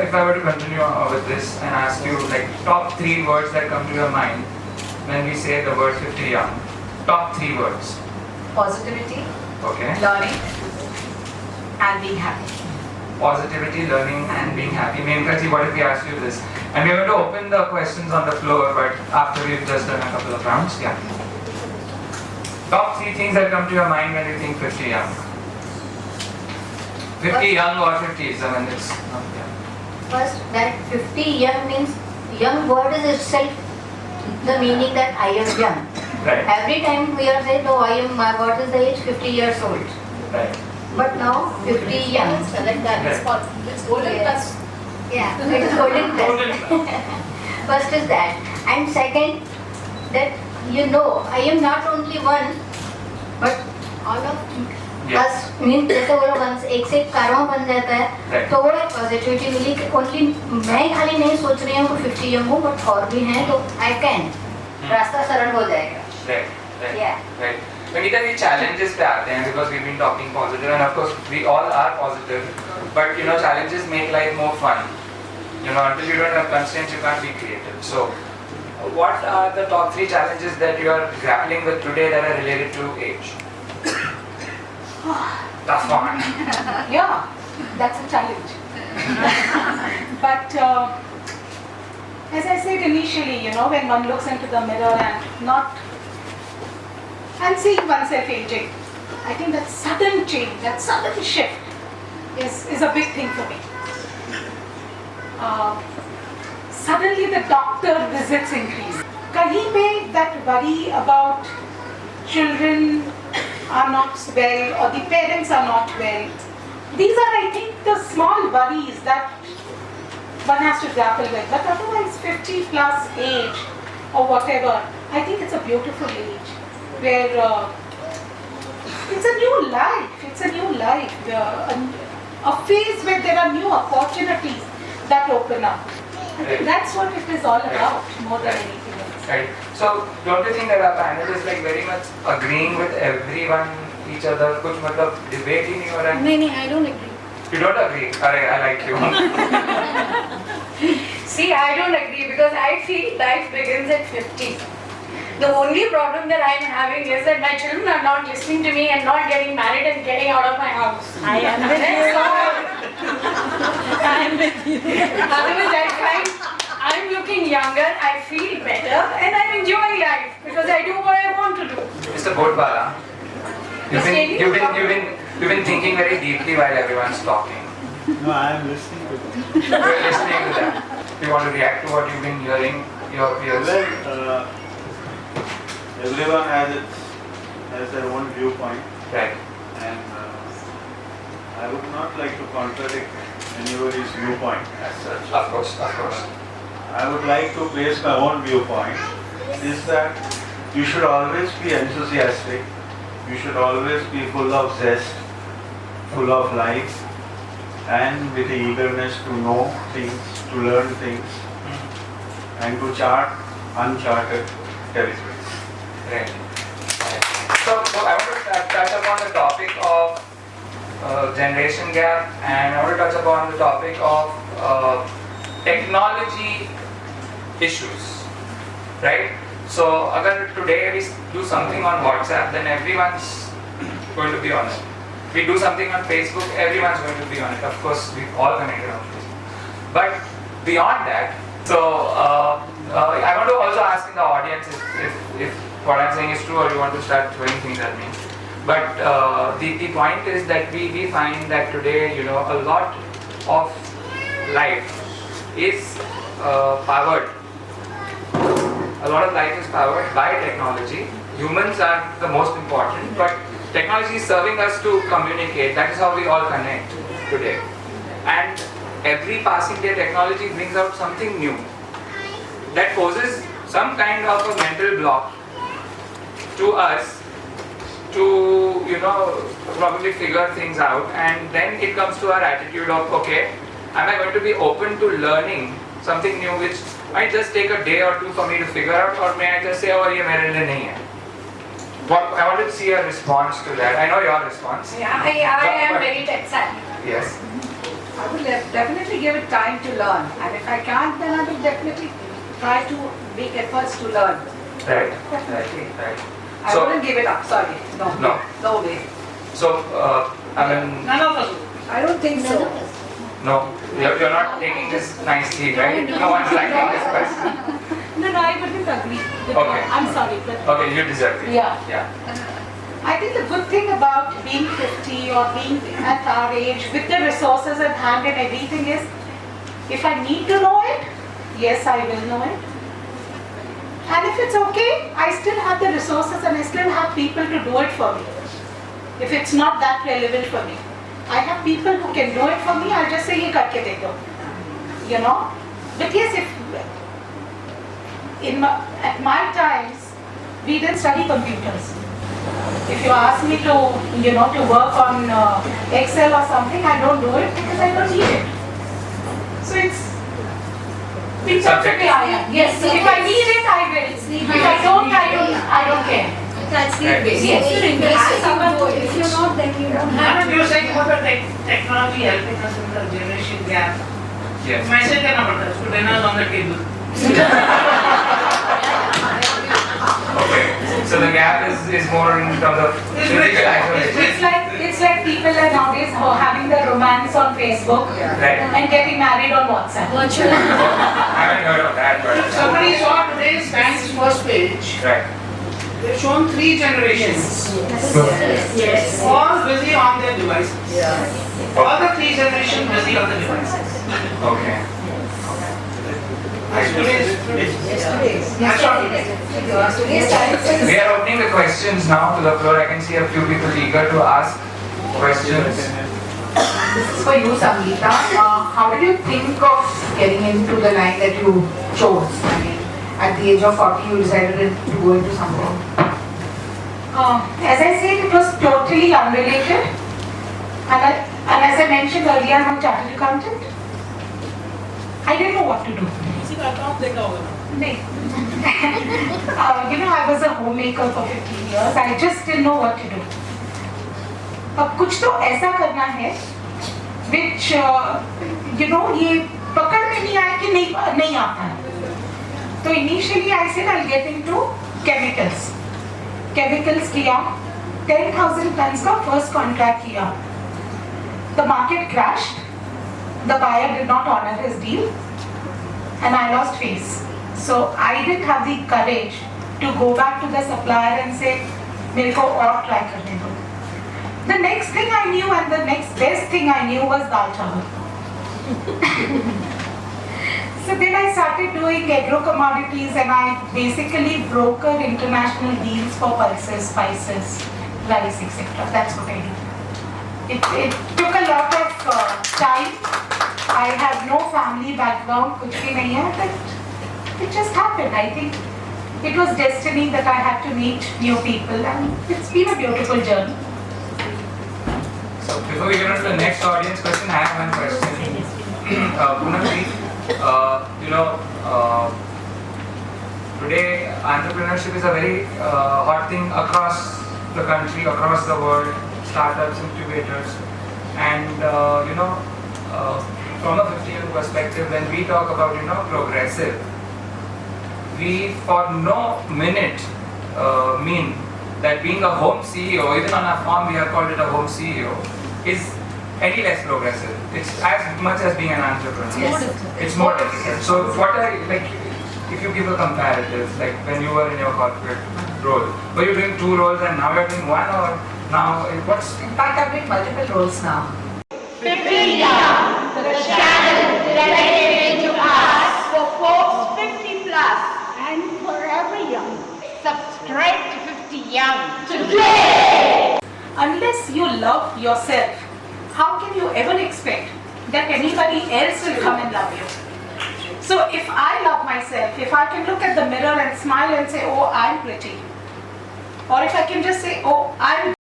If I were to continue with this and ask you like top 3 words that come to your mind when we say the word 50 young. Top 3 words. Positivity, Okay. learning, and being happy. Positivity, learning, and being happy. Menka, what if we ask you this? And we're going to open the questions on the floor, but after we've just done a couple of rounds. Yeah. Top 3 things that come to your mind when you think 50 young. 50 young or 50s, I mean it's not young. First, that 50 young means, young word is itself the meaning that I am young. Right. Every time we are saying, oh, what is the age? 50 years old. Right. But now, 50 young. Like that. It's golden plus. Yeah, it is golden Golden plus. First is that. And second, that I am not only one, but all of us means जैसे वो लोग एक से एक कारवां बन जाता है, तो वो एक पॉजिटिविटी मिली कि ओनली मैं खाली नहीं सोच रही हूँ कि 50 यंग हूँ, बट और भी हैं तो आई कैन, रास्ता सरल हो जाएगा. Right. Sangeeta, the challenges पे आते हैं because we've been talking positive and of course we all are positive, but challenges make life more fun. Until you don't have constraints, you can't be creative. So, what are the top 3 challenges that you are grappling with today that are related to age? Tough one. Yeah, that's a challenge. But as I said initially, when one looks into the mirror and seeing oneself aging, I think that sudden change, that sudden shift is a big thing for me. Suddenly the doctor visits increase. Kahin pe that worry about children are not well or the parents are not well. These are, I think, the small worries that one has to grapple with. But otherwise, 50 plus age or whatever, I think it's a beautiful age where it's a new life. It's a new life. A phase where there are new opportunities that open up. I think that's what it is all about, more than anything else. Right. So, don't you think that our panel is like very much agreeing with everyone, each other? कुछ मतलब debate ही नहीं हो रहा है? नहीं, I don't agree. You don't agree? अरे, I like you. See, I don't agree because I feel life begins at 50. The only problem that I am having is that my children are not listening to me and not getting married and getting out of my house. I am with you. I am with you. Otherwise, I find I'm looking younger, I feel better, and I'm enjoying life because I do what I want to do. Mr. Boatwala, you've been thinking very deeply while everyone's talking. No, I am listening to them. You're listening to that. You want to react to what you've been hearing, your peers? Well, everyone has their own viewpoint, Right. and I would not like to contradict anybody's viewpoint as such. Of course. I would like to place my own viewpoint, is that you should always be enthusiastic, you should always be full of zest, full of life, and with the eagerness to know things, to learn things, and to chart uncharted territories. Right. So I want to touch upon the topic of generation gap, and I want to touch upon the topic of technology issues, right? So, if today we do something on WhatsApp, then everyone's going to be on it. We do something on Facebook, everyone's going to be on it. Of course, we all connected on Facebook. But beyond that, so I want to also ask in the audience if what I'm saying is true, or you want to start throwing things at me. But the point is that we find that today, a lot of life is powered. A lot of life is powered by technology. Humans are the most important, but technology is serving us to communicate. That is how we all connect today. And every passing day, technology brings out something new that poses some kind of a mental block to us to, probably figure things out. And then it comes to our attitude of, okay, am I going to be open to learning something new which might just take a day or two for me to figure out, or may I just say, oh, ये मेरे लिए नहीं है? I wanted to see a response to that. I know your response. Yeah, I am very tech savvy. Yes. I will definitely give it time to learn, and if I can't, then I will definitely try to make efforts to learn. Right. Definitely. Right. I So- wouldn't give it up, sorry. No. No. No way. So, I mean, None of us. I don't think so. no, you're not taking this nicely, right? No one's liking this question. No, I wouldn't agree. Okay. I'm sorry, but Okay, you deserve it. Yeah. Yeah. I think the good thing about being 50 or being at our age with the resources at hand and everything is, if I need to know it, yes, I will know it. And if it's okay, I still have the resources and I still have people to do it for me. If it's not that relevant for me, I have people who can do it for me. I'll just say, "Ye karke dekho," you know. But yes, if at my times we didn't study computers. If you ask me to, to work on Excel or something, I don't do it because I don't need it. So it's up to me. Yes, if I need it, I will. If I don't, I don't care. That's Right. based. Yes. If you're not, then you don't have. Anand, you saying about the technology helping us in the generation gap. Yes. Message करना पड़ता है, उसको dinner is on the table. Okay. So the gap is more in terms of physical isolation. It's like people are nowadays having the romance on Facebook Right. and getting married on WhatsApp. I haven't heard of that, but Somebody saw today's Times first page. right. They've shown 3 generations, Yes. all busy on their devices. All the 3 generations busy on the devices. Okay. That's today's. That's not today. We are opening the questions now to the floor. I can see a few people eager to ask questions. This is for you, Sangeeta. How did you think of getting into the line that you chose? I mean, at the age of 40, you decided to go into something. As I said, it was totally unrelated. And as I mentioned earlier, I'm a chartered accountant. I didn't know what to do. No. I was a homemaker for 15 years. I just didn't know what to do. अब कुछ तो ऐसा करना है which ये पकड़ में नहीं आया कि नहीं आता है. तो initially I said I'll get into chemicals. Chemicals किया, 10,000 tons का first contract किया. The market crashed. The buyer did not honor his deal, and I lost face. So I didn't have the courage to go back to the supplier and say, मेरे को और try करने दो. The next thing I knew and the next best thing I knew was dal chawal. So then I started doing agro commodities and I basically brokered international deals for pulses, spices, rice, etc. That's what I did. It took a lot of time. I have no family background, कुछ भी नहीं है, but it just happened. I think it was destiny that I had to meet new people, and it's been a beautiful journey. So before we get on to the next audience question, I have one question. Poonam ji, today entrepreneurship is a very hot thing across the country, across the world, startups, incubators, and from a 50-year perspective, when we talk about progressive, we for no minute mean that being a home CEO, even on our form we have called it a home CEO, is any less progressive. It's as much as being an entrepreneur. Yes. It's more difficult. So what are, if you give a comparative, like when you were in your corporate role, were you doing 2 roles and now you're doing 1, or now what's? In fact, I'm doing multiple roles now. 50Young, the channel dedicated to us for folks 50 plus and forever young. Subscribe to 50Young today! Unless you love yourself, how can you ever expect that anybody else will come and love you? So if I love myself, if I can look at the mirror and smile and say, oh, I'm pretty, or if I can just say, oh, I'm